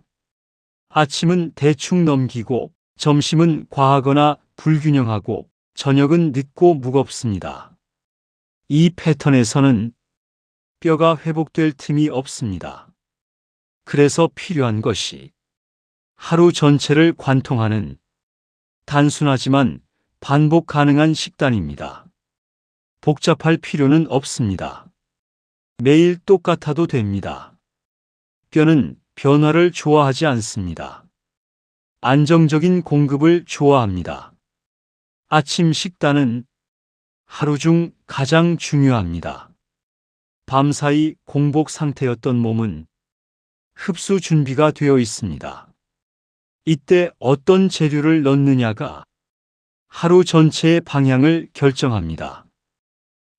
아침은 대충 넘기고 점심은 과하거나 불균형하고 저녁은 늦고 무겁습니다. 이 패턴에서는 뼈가 회복될 틈이 없습니다. 그래서 필요한 것이 하루 전체를 관통하는 단순하지만 반복 가능한 식단입니다. 복잡할 필요는 없습니다. 매일 똑같아도 됩니다. 뼈는 변화를 좋아하지 않습니다. 안정적인 공급을 좋아합니다. 아침 식단은 하루 중 가장 중요합니다. 밤사이 공복 상태였던 몸은 흡수 준비가 되어 있습니다. 이때 어떤 재료를 넣느냐가 하루 전체의 방향을 결정합니다.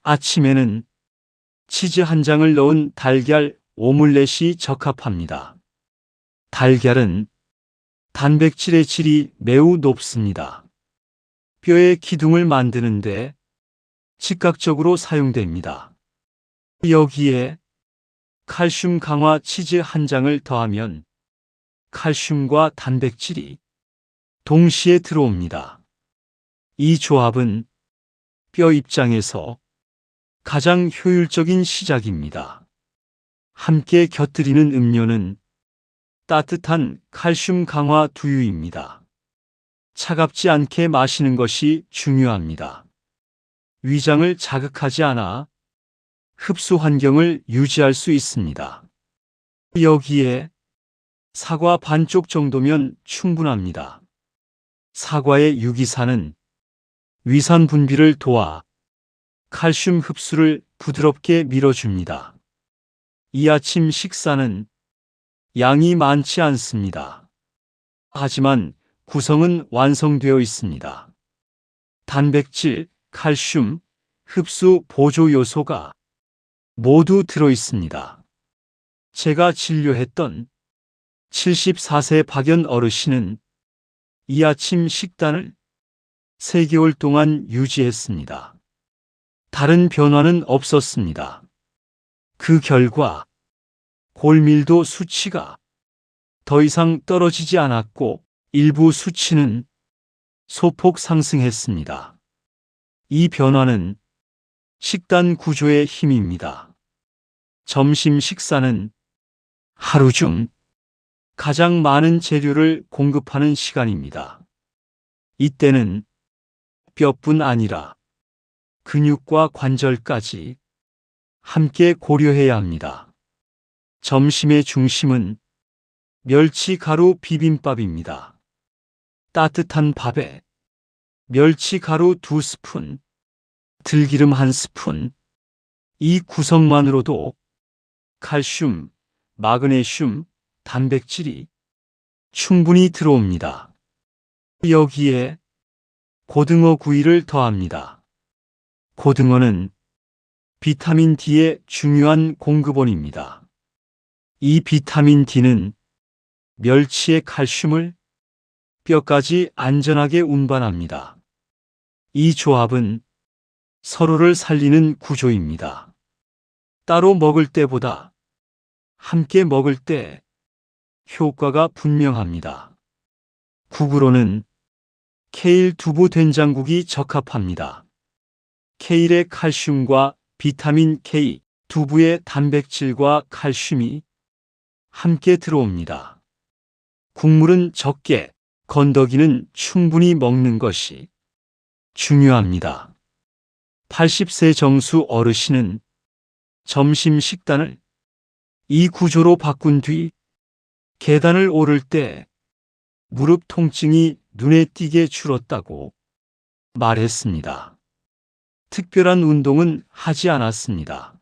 아침에는 치즈 한 장을 넣은 달걀 오믈렛이 적합합니다. 달걀은 단백질의 질이 매우 높습니다. 뼈의 기둥을 만드는데 즉각적으로 사용됩니다. 여기에 칼슘 강화 치즈 한 장을 더하면 칼슘과 단백질이 동시에 들어옵니다. 이 조합은 뼈 입장에서 가장 효율적인 시작입니다. 함께 곁들이는 음료는 따뜻한 칼슘 강화 두유입니다. 차갑지 않게 마시는 것이 중요합니다. 위장을 자극하지 않아 흡수 환경을 유지할 수 있습니다. 여기에 사과 반쪽 정도면 충분합니다. 사과의 유기산은 위산 분비를 도와 칼슘 흡수를 부드럽게 밀어줍니다. 이 아침 식사는 양이 많지 않습니다. 하지만 구성은 완성되어 있습니다. 단백질, 칼슘, 흡수 보조 요소가 모두 들어 있습니다. 제가 진료했던 74세 박연 어르신은 이 아침 식단을 3개월 동안 유지했습니다. 다른 변화는 없었습니다. 그 결과 골밀도 수치가 더 이상 떨어지지 않았고 일부 수치는 소폭 상승했습니다. 이 변화는 식단 구조의 힘입니다. 점심 식사는 하루 중 가장 많은 재료를 공급하는 시간입니다. 이때는 뼈뿐 아니라 근육과 관절까지 함께 고려해야 합니다. 점심의 중심은 멸치가루 비빔밥입니다. 따뜻한 밥에 멸치가루 2스푼, 들기름 1스푼, 이 구성만으로도 칼슘, 마그네슘, 단백질이 충분히 들어옵니다. 여기에 고등어 구이를 더합니다. 고등어는 비타민 D의 중요한 공급원입니다. 이 비타민 D는 멸치의 칼슘을 뼈까지 안전하게 운반합니다. 이 조합은 서로를 살리는 구조입니다. 따로 먹을 때보다 함께 먹을 때 효과가 분명합니다. 국으로는 케일 두부 된장국이 적합합니다. 케일의 칼슘과 비타민 K, 두부의 단백질과 칼슘이 함께 들어옵니다. 국물은 적게, 건더기는 충분히 먹는 것이 중요합니다. 80세 정수 어르신은 점심 식단을 이 구조로 바꾼 뒤 계단을 오를 때 무릎 통증이 눈에 띄게 줄었다고 말했습니다. 특별한 운동은 하지 않았습니다.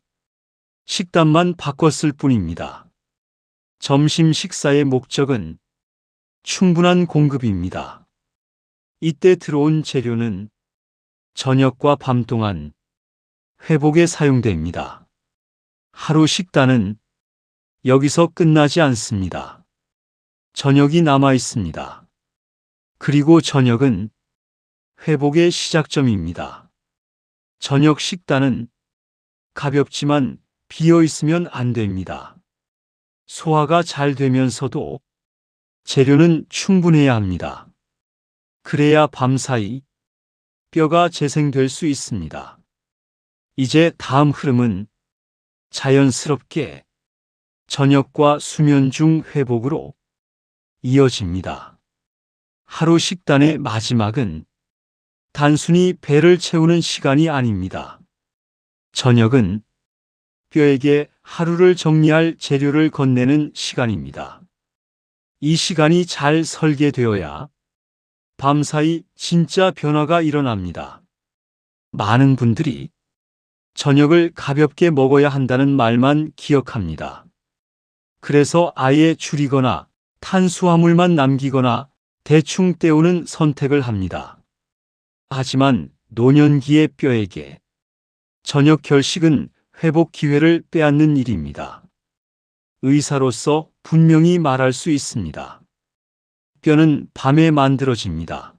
식단만 바꿨을 뿐입니다. 점심 식사의 목적은 충분한 공급입니다. 이때 들어온 재료는 저녁과 밤 동안 회복에 사용됩니다. 하루 식단은 여기서 끝나지 않습니다. 저녁이 남아 있습니다. 그리고 저녁은 회복의 시작점입니다. 저녁 식단은 가볍지만 비어 있으면 안 됩니다. 소화가 잘 되면서도 재료는 충분해야 합니다. 그래야 밤사이 뼈가 재생될 수 있습니다. 이제 다음 흐름은 자연스럽게 저녁과 수면 중 회복으로 이어집니다. 하루 식단의 마지막은 단순히 배를 채우는 시간이 아닙니다. 저녁은 뼈에게 하루를 정리할 재료를 건네는 시간입니다. 이 시간이 잘 설계되어야 밤사이 진짜 변화가 일어납니다. 많은 분들이 저녁을 가볍게 먹어야 한다는 말만 기억합니다. 그래서 아예 줄이거나 탄수화물만 남기거나 대충 때우는 선택을 합니다. 하지만 노년기의 뼈에게 저녁 결식은 회복 기회를 빼앗는 일입니다. 의사로서 분명히 말할 수 있습니다. 뼈는 밤에 만들어집니다.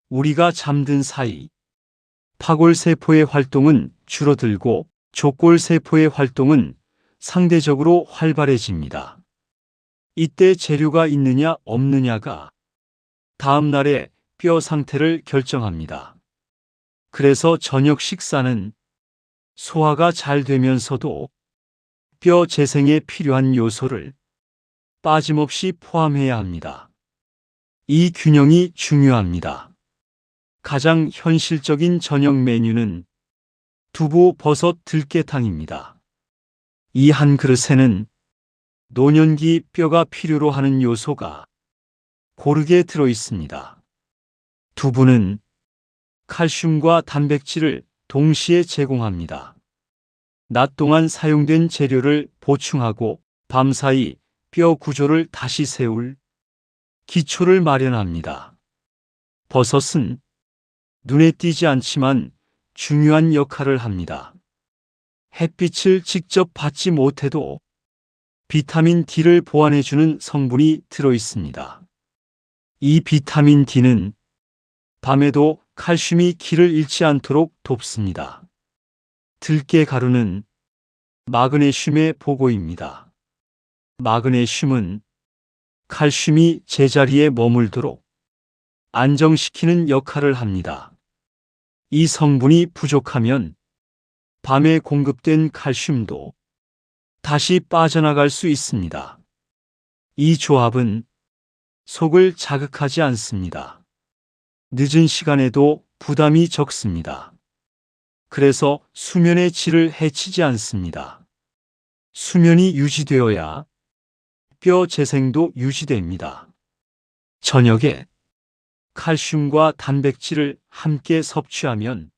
우리가 잠든 사이 파골세포의 활동은 줄어들고 족골세포의 활동은 상대적으로 활발해집니다. 이때 재료가 있느냐 없느냐가 다음 날의 뼈 상태를 결정합니다. 그래서 저녁 식사는 소화가 잘 되면서도 뼈 재생에 필요한 요소를 빠짐없이 포함해야 합니다. 이 균형이 중요합니다. 가장 현실적인 저녁 메뉴는 두부, 버섯, 들깨탕입니다. 이 한 그릇에는 노년기 뼈가 필요로 하는 요소가 고르게 들어 있습니다. 두부는 칼슘과 단백질을 동시에 제공합니다. 낮 동안 사용된 재료를 보충하고 밤사이 뼈 구조를 다시 세울 기초를 마련합니다. 버섯은 눈에 띄지 않지만 중요한 역할을 합니다. 햇빛을 직접 받지 못해도 비타민 D를 보완해주는 성분이 들어 있습니다. 이 비타민 D는 밤에도 칼슘이 기를 잃지 않도록 돕습니다. 들깨 가루는 마그네슘의 보고입니다. 마그네슘은 칼슘이 제자리에 머물도록 안정시키는 역할을 합니다. 이 성분이 부족하면 밤에 공급된 칼슘도 다시 빠져나갈 수 있습니다. 이 조합은 속을 자극하지 않습니다. 늦은 시간에도 부담이 적습니다. 그래서 수면의 질을 해치지 않습니다. 수면이 유지되어야 뼈 재생도 유지됩니다. 저녁에 칼슘과 단백질을 함께 섭취하면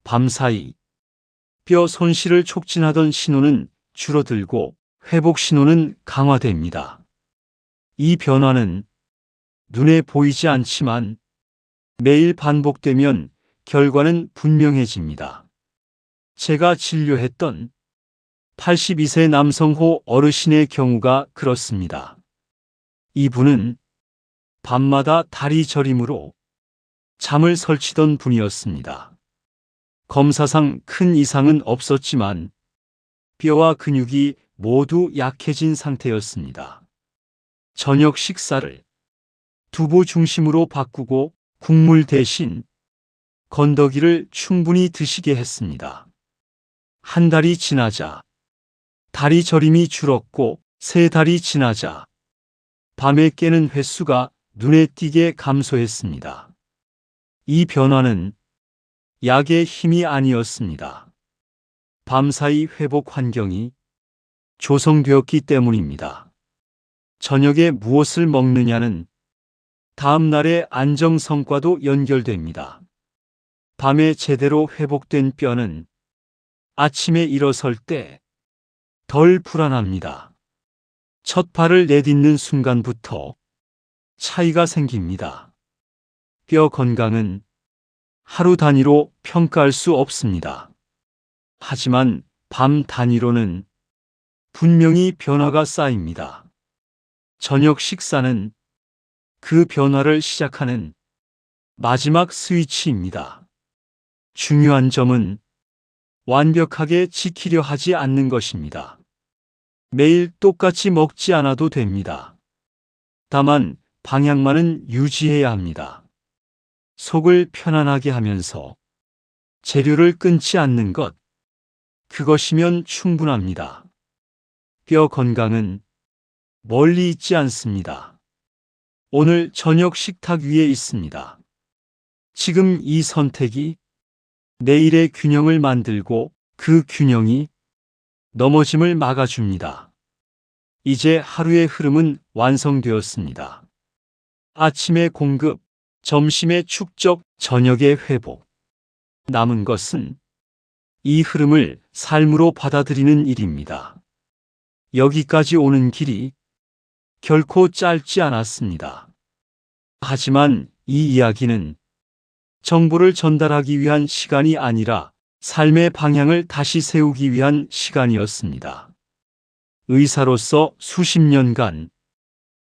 밤사이 뼈 손실을 촉진하던 신호는 줄어들고 회복 신호는 강화됩니다. 이 변화는 눈에 보이지 않지만 매일 반복되면 결과는 분명해집니다. 제가 진료했던 82세 남성호 어르신의 경우가 그렇습니다. 이분은 밤마다 다리 저림으로 잠을 설치던 분이었습니다. 검사상 큰 이상은 없었지만 뼈와 근육이 모두 약해진 상태였습니다. 저녁 식사를 두부 중심으로 바꾸고 국물 대신 건더기를 충분히 드시게 했습니다. 한 달이 지나자 다리 저림이 줄었고 3달이 지나자 밤에 깨는 횟수가 눈에 띄게 감소했습니다. 이 변화는 약의 힘이 아니었습니다. 밤사이 회복 환경이 조성되었기 때문입니다. 저녁에 무엇을 먹느냐는 다음 날의 안정 성과도 연결됩니다. 밤에 제대로 회복된 뼈는 아침에 일어설 때 덜 불안합니다. 첫 발을 내딛는 순간부터 차이가 생깁니다. 뼈 건강은 하루 단위로 평가할 수 없습니다. 하지만 밤 단위로는 분명히 변화가 쌓입니다. 저녁 식사는 그 변화를 시작하는 마지막 스위치입니다. 중요한 점은 완벽하게 지키려 하지 않는 것입니다. 매일 똑같이 먹지 않아도 됩니다. 다만 방향만은 유지해야 합니다. 속을 편안하게 하면서 재료를 끊지 않는 것, 그것이면 충분합니다. 뼈 건강은 멀리 있지 않습니다. 오늘 저녁 식탁 위에 있습니다. 지금 이 선택이 내일의 균형을 만들고 그 균형이 넘어짐을 막아줍니다. 이제 하루의 흐름은 완성되었습니다. 아침의 공급, 점심의 축적, 저녁의 회복. 남은 것은 이 흐름을 삶으로 받아들이는 일입니다. 여기까지 오는 길이 결코 짧지 않았습니다. 하지만 이 이야기는 정보를 전달하기 위한 시간이 아니라 삶의 방향을 다시 세우기 위한 시간이었습니다. 의사로서 수십 년간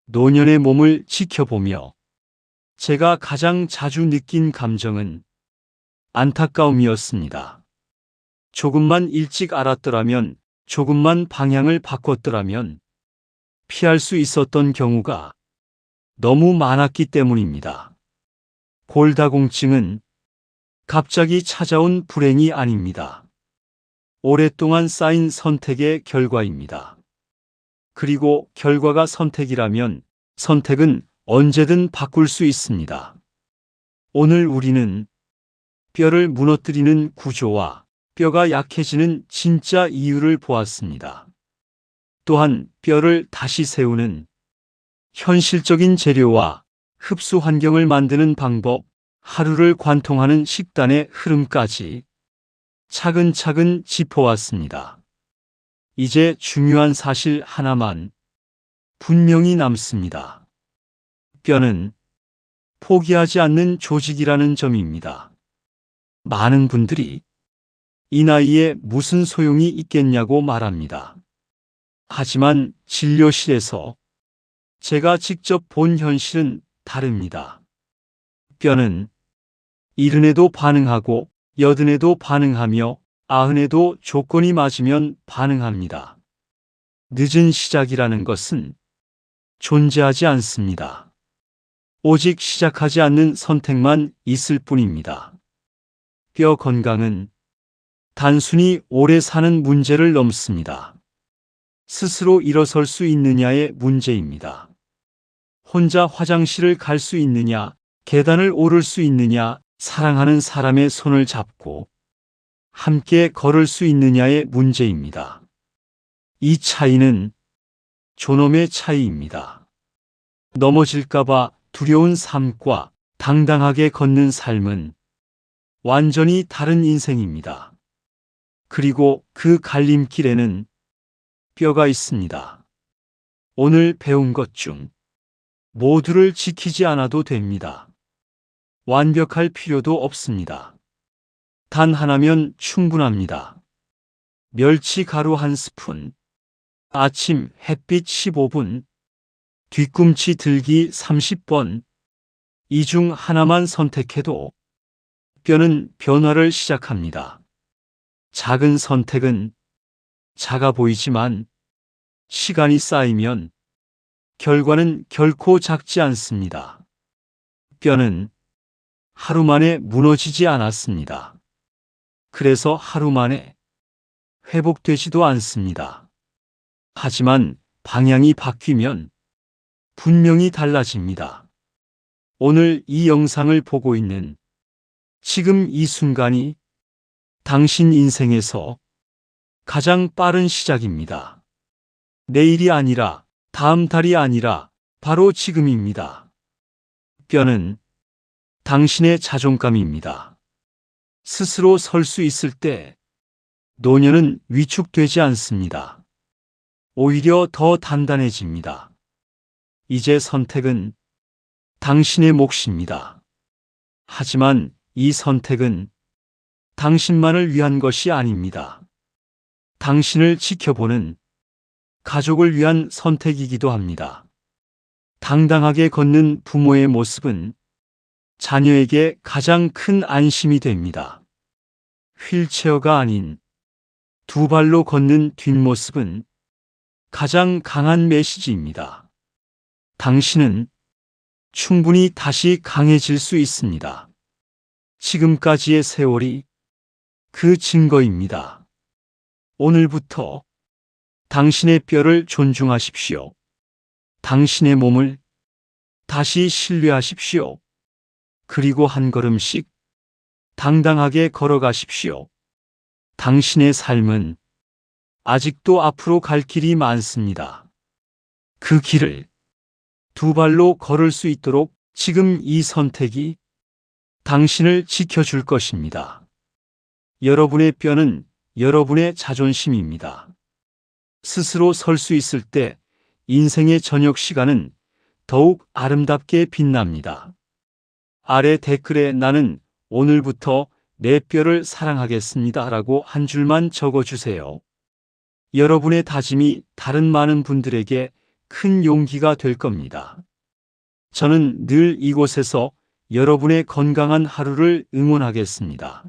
노년의 몸을 지켜보며 제가 가장 자주 느낀 감정은 안타까움이었습니다. 조금만 일찍 알았더라면, 조금만 방향을 바꿨더라면 피할 수 있었던 경우가 너무 많았기 때문입니다. 골다공증은 갑자기 찾아온 불행이 아닙니다. 오랫동안 쌓인 선택의 결과입니다. 그리고 결과가 선택이라면 선택은 언제든 바꿀 수 있습니다. 오늘 우리는 뼈를 무너뜨리는 구조와 뼈가 약해지는 진짜 이유를 보았습니다. 또한 뼈를 다시 세우는 현실적인 재료와 흡수 환경을 만드는 방법, 하루를 관통하는 식단의 흐름까지 차근차근 짚어왔습니다. 이제 중요한 사실 하나만 분명히 남습니다. 뼈는 포기하지 않는 조직이라는 점입니다. 많은 분들이 이 나이에 무슨 소용이 있겠냐고 말합니다. 하지만 진료실에서 제가 직접 본 현실은 다릅니다. 뼈는 70에도 반응하고 80에도 반응하며 90에도 조건이 맞으면 반응합니다. 늦은 시작이라는 것은 존재하지 않습니다. 오직 시작하지 않는 선택만 있을 뿐입니다. 뼈 건강은 단순히 오래 사는 문제를 넘습니다. 스스로 일어설 수 있느냐의 문제입니다. 혼자 화장실을 갈 수 있느냐, 계단을 오를 수 있느냐, 사랑하는 사람의 손을 잡고 함께 걸을 수 있느냐의 문제입니다. 이 차이는 존엄의 차이입니다. 넘어질까봐 두려운 삶과 당당하게 걷는 삶은 완전히 다른 인생입니다. 그리고 그 갈림길에는 뼈가 있습니다. 오늘 배운 것 중 모두를 지키지 않아도 됩니다. 완벽할 필요도 없습니다. 단 하나면 충분합니다. 멸치 가루 한 스푼, 아침 햇빛 15분, 뒤꿈치 들기 30번, 이 중 하나만 선택해도 뼈는 변화를 시작합니다. 작은 선택은 작아 보이지만 시간이 쌓이면 결과는 결코 작지 않습니다. 뼈는 하루 만에 무너지지 않았습니다. 그래서 하루 만에 회복되지도 않습니다. 하지만 방향이 바뀌면 분명히 달라집니다. 오늘 이 영상을 보고 있는 지금 이 순간이 당신 인생에서 가장 빠른 시작입니다. 내일이 아니라, 다음 달이 아니라 바로 지금입니다. 뼈는 당신의 자존감입니다. 스스로 설 수 있을 때 노년은 위축되지 않습니다. 오히려 더 단단해집니다. 이제 선택은 당신의 몫입니다. 하지만 이 선택은 당신만을 위한 것이 아닙니다. 당신을 지켜보는 가족을 위한 선택이기도 합니다. 당당하게 걷는 부모의 모습은 자녀에게 가장 큰 안심이 됩니다. 휠체어가 아닌 두 발로 걷는 뒷모습은 가장 강한 메시지입니다. 당신은 충분히 다시 강해질 수 있습니다. 지금까지의 세월이 그 증거입니다. 오늘부터 당신의 뼈를 존중하십시오. 당신의 몸을 다시 신뢰하십시오. 그리고 한 걸음씩 당당하게 걸어가십시오. 당신의 삶은 아직도 앞으로 갈 길이 많습니다. 그 길을 두 발로 걸을 수 있도록 지금 이 선택이 당신을 지켜줄 것입니다. 여러분의 뼈는 여러분의 자존심입니다. 스스로 설 수 있을 때 인생의 저녁 시간은 더욱 아름답게 빛납니다. 아래 댓글에 나는 오늘부터 내 뼈를 사랑하겠습니다 라고 한 줄만 적어주세요. 여러분의 다짐이 다른 많은 분들에게 큰 용기가 될 겁니다. 저는 늘 이곳에서 여러분의 건강한 하루를 응원하겠습니다.